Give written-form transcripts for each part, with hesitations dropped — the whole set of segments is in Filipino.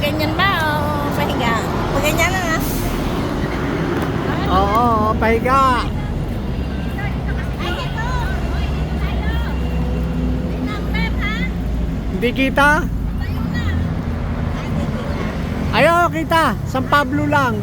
Ganyan ba o pahiga? Paganyan na nga. Oo, pahiga. Ay, ito. May number, ha? Hindi kita? Ayaw kita. San Pablo lang.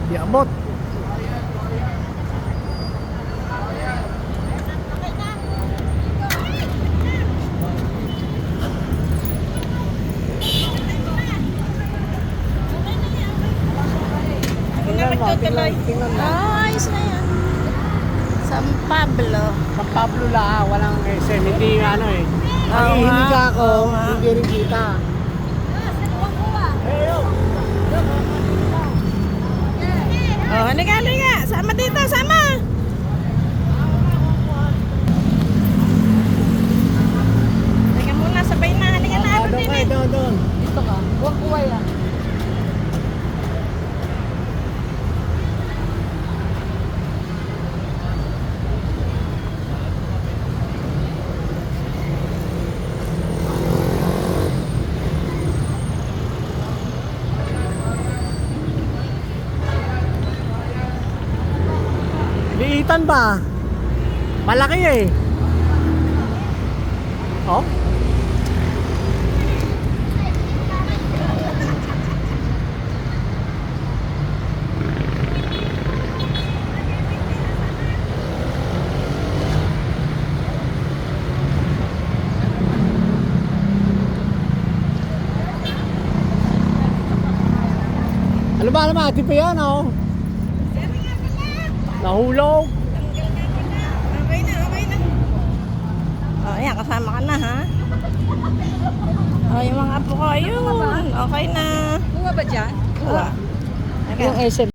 Di abot. Ako na magtutuloy. Oh, ayos na yan. San Pablo. San Pablo lang, walang SM. Hindi ano eh. Oo Nakihinig nga, ako, oo nga. hindi rin kita. Oh, halika, halika. Sama dito, sama. Halika muna, sabay na. Halika na, Doon din kayo, eh. doon. Dito ka. Huwag kuway ah. Liitan ba? Malaki eh. Oh? Ano ba naman? Di pa yan oh. Nahulog. Okay na, okay na. Oh, ayan, kasama ka na, ha? Oh, yung mga apo ko, ayun. Okay na. Bunga ba dyan? Oh. Yung SM.